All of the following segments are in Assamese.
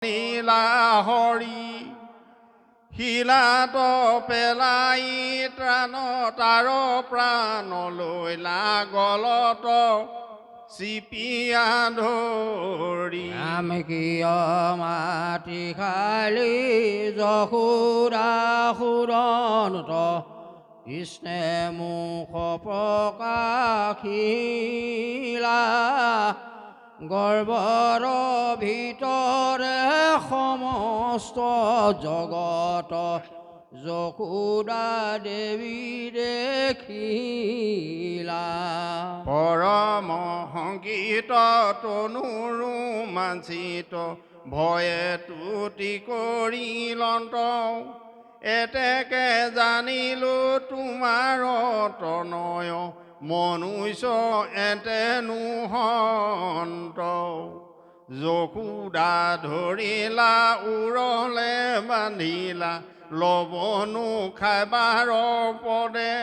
নীলা হৰি শিলাত পেলাই ত্ৰাণ তাৰ প্ৰাণলৈ লাগলত চিপিয়া ধৰি আমি কিয় মাটি খালি যশোদা সুৰন্ত কৃষ্ণে মুখ প্ৰকাশিলা গৰ্ভৰ ভিতৰে সমস্ত জগত যশোদা দেৱী দেখিলা পৰম সংগীত তনুৰু মাঞ্চিত ভয়ে তুতি কৰিলন্ত এতেকে জানিলো তোমাৰ তনয় মনুষ্য এতেনো হন্ত যশোদা ধৰিলা উৰলে বান্ধিলা লবনো খাইবাৰ পদে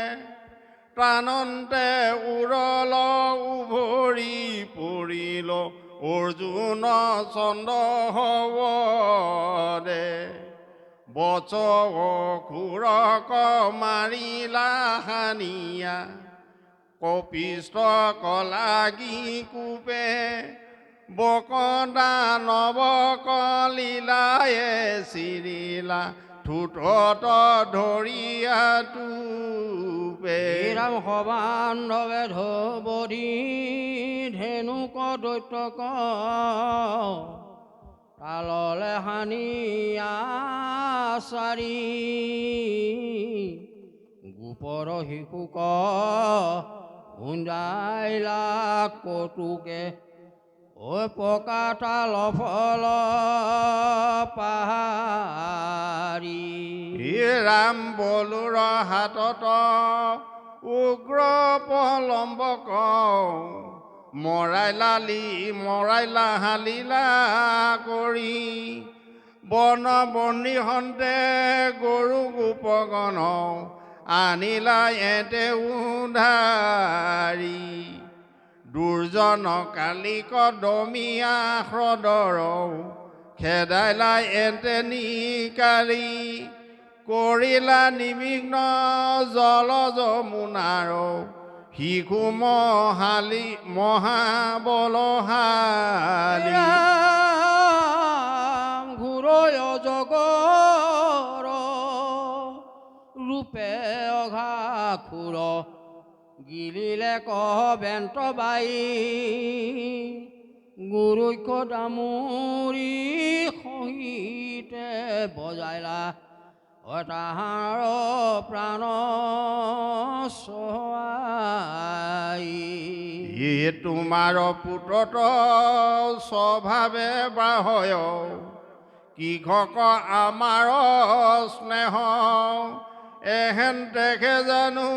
প্ৰাণন্তে উৰল উভৰি পৰিল অৰ্জুন চন্দ হবদে বচক মাৰিলা হানিয়া কপিষ্ঠ কলাগি কোপে বকদা নৱকলীলায়ে চিৰিলা ঠোঁটত ধৰিয়া টুপে ৰাম সবান্ধৱে ধবধি ধেনুক দৈত্যক তাললে হানিয়া চাৰি গোপৰ শিশুক উন্দাইলা কটুকে ঐ পকা তাল ফল পাহাৰী ৰাম বলোৰ হাতত উগ্ৰ পলম্বক মৰাইলা হালিলা কৰি বন বন্দী হন্তে গৰু গোপগণ আনিলা এতে উধাৰি দুৰ্জন কালিক দমিয়া হ্ৰদৰ খেদাইলা এতে নিকাৰী কৰিলা নিবিঘ্ন জল যমুনাৰ শিশু মহাবলহালী ঘূৰয় জগৰ ৰূপে অঘাসুৰ গিলিলে কবেন্ত বাই গুৰুক্ষ দামুৰী সহিতে বজাইলা তাহাৰ প্ৰাণ চোৱাই তোমাৰ পুত্ৰত স্বভাৱে বাহয় কৃষক আমাৰ স্নেহ এহেন দেখে জানো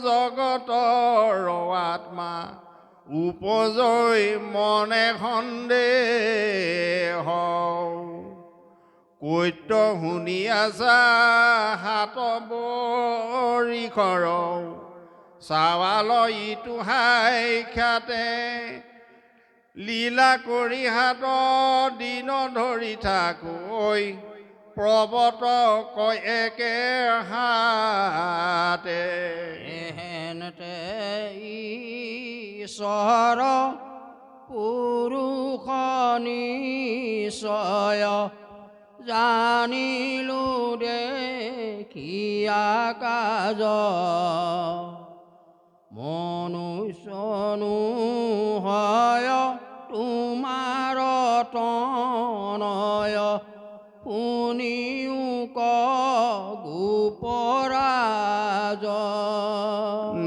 জগতৰ আত্মা উপজৈ মনে সন্দেহ কৈত্য শুনি আছা হাত বৰিখৰ চাৱাল ইটো হাই খ্যাতে লীলা কৰি হাত দিন ধৰি থাকৈ প্ৰবত কয় একে হাতে এহেনতে ঈশ্বৰ পুৰুষ নিশ্চয় জানিলো দেখিয়া কাজ মনুষ্যনো হয় তোমাৰ তনয় শুনিও ক গোপৰাজ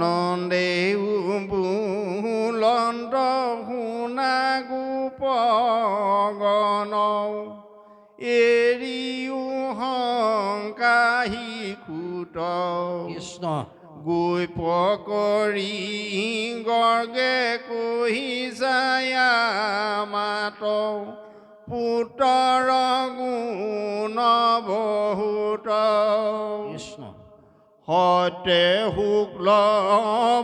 নন্দেও বুলন্ত শুনা গোপগণ এৰিও শংকাহি কুট কৃষ্ণ গৈ পকৰি গৰ্গে কহি যায় মাত পুত্ৰ গুণ বহুত কৃষ্ণ সতে শুক্ল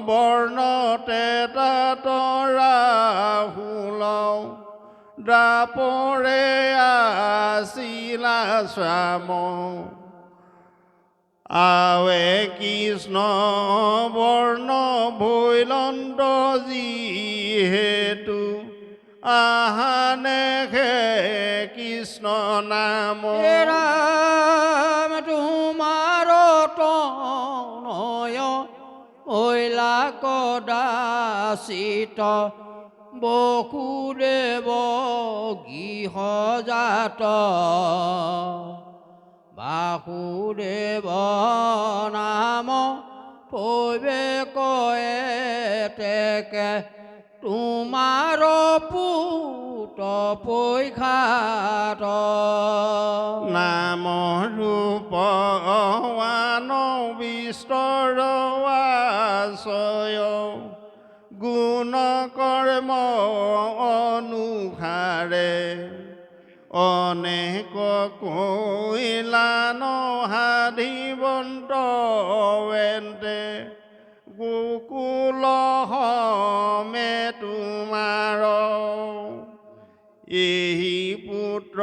বৰ্ণতে তাত ৰাহুল পাপৰে আছিলা শ্ৰাম আৱে কৃষ্ণ বৰ্ণ ভৈলন্ত যিহেতু আহানেহে কৃষ্ণ নাম হে ৰাম তোমাৰ তনয় হৈলা কদাচিত বসুদেৱ গৃহজাত বাসুদেৱ নাম পৈবে কয়ে তেকে তোমাৰ পুত পৈখাত নাম ৰূপৱান বিস্তৰ আশ্ৰয় গুণ কৰ্ম অনুসাৰে অনেক কৈলান সাধিবন্ত এন্তে গোকুল হমে তোমাৰ এই পুত্ৰ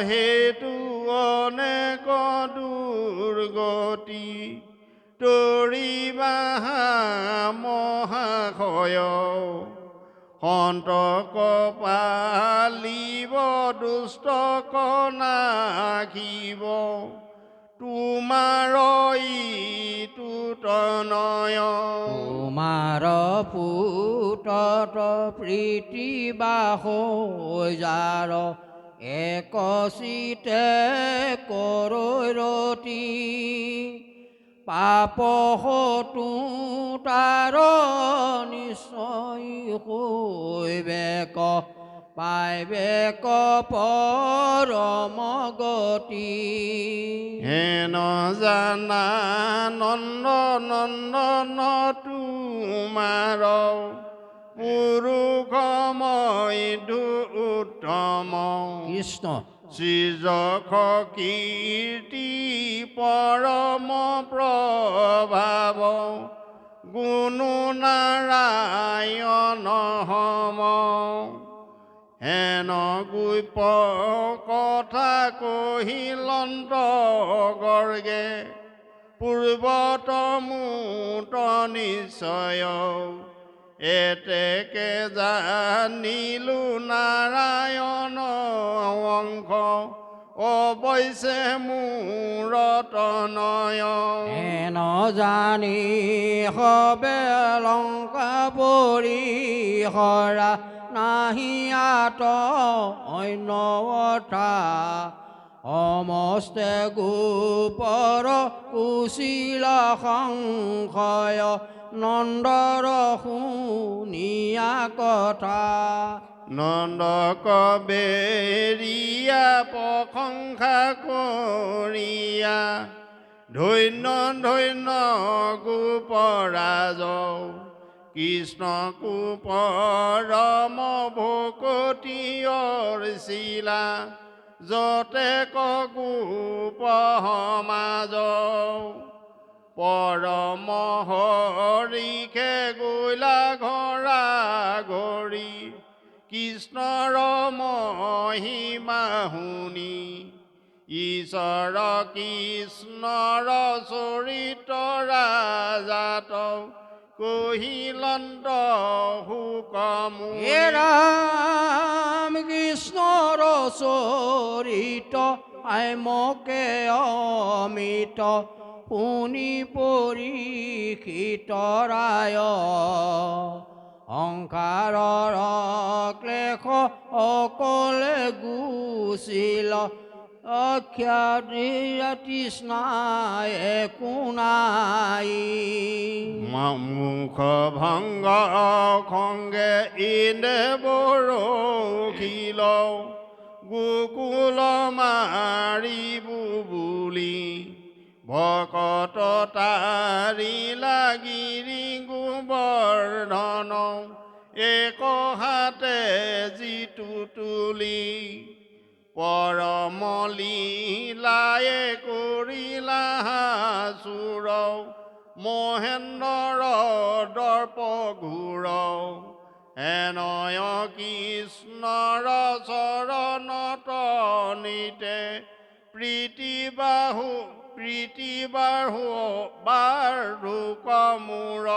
হেতু অনেক দুৰ্গতি তৰিবা মহাশয় সন্তক পালিব দুষ্টক নাখিব তোমাৰ ইটো তনয় তোমাৰ পুতত প্ৰীতি বাস যাৰ একচিতে কৰৰতি পাপ হতু তাৰ নিশ্চয় হৈবেক পাইবেক পৰম গতি হেন জানা নন্দ নন্দন তোমাৰ পুৰুষময় উত্তম কৃষ্ণ শ্ৰীযশ কীৰ্তি পৰম প্ৰভাৱ গুণু নাৰায়ণ হম হেন গুপ কথা কহিলন্ত গৰ্গে পূৰ্বত মুত নিশ্চয় এতেকে জানিলো নাৰায়ণ অংশ অৱশ্যে মূৰ তনয় হেন জানি হবে লংকা পৰিহৰা নাহিয়াত অন্য অথা সমস্তে গোপৰ কুশীল সংশয় নন্দৰ শুনিয়া কথা নন্দক বেৰিয়া প্ৰশংসা কৰিয়া ধন্য ধন্য গোপৰাজ কৃষ্ণ পৰম ভকতিয়ৰ শিলা যতে গোপ সমাজ পৰম হৰিষে গৈলা ঘৰা ঘৰি কৃষ্ণৰ মহিমা শুনি ঈশ্বৰ কৃষ্ণৰ চৰিত্ৰ ৰাজাত কহিলন্ত হুকমু হে ৰাম কৃষ্ণৰ চৰিত আইমকে অমিত শুনি পৰীক্ষিত ৰায় সংসাৰৰ ক্লেশ অকলে গুচিল অখ্যাতি তৃষ্ণাই একো নাই মুখ ভংগ খংগে ইনে বৰখিল গোকুল মাৰিবু বুলি ভকত তাৰি লাগিৰি গোবৰ্ধন এক হাতে যিটো তুলি পৰম লীলায়ে কৰিলা চুৰ মহেন্দ্ৰ দৰ্প ঘূৰ হেনয় কৃষ্ণৰ চৰণত নিতে প্ৰীতি বাহু বাৰ্ধুক মূৰ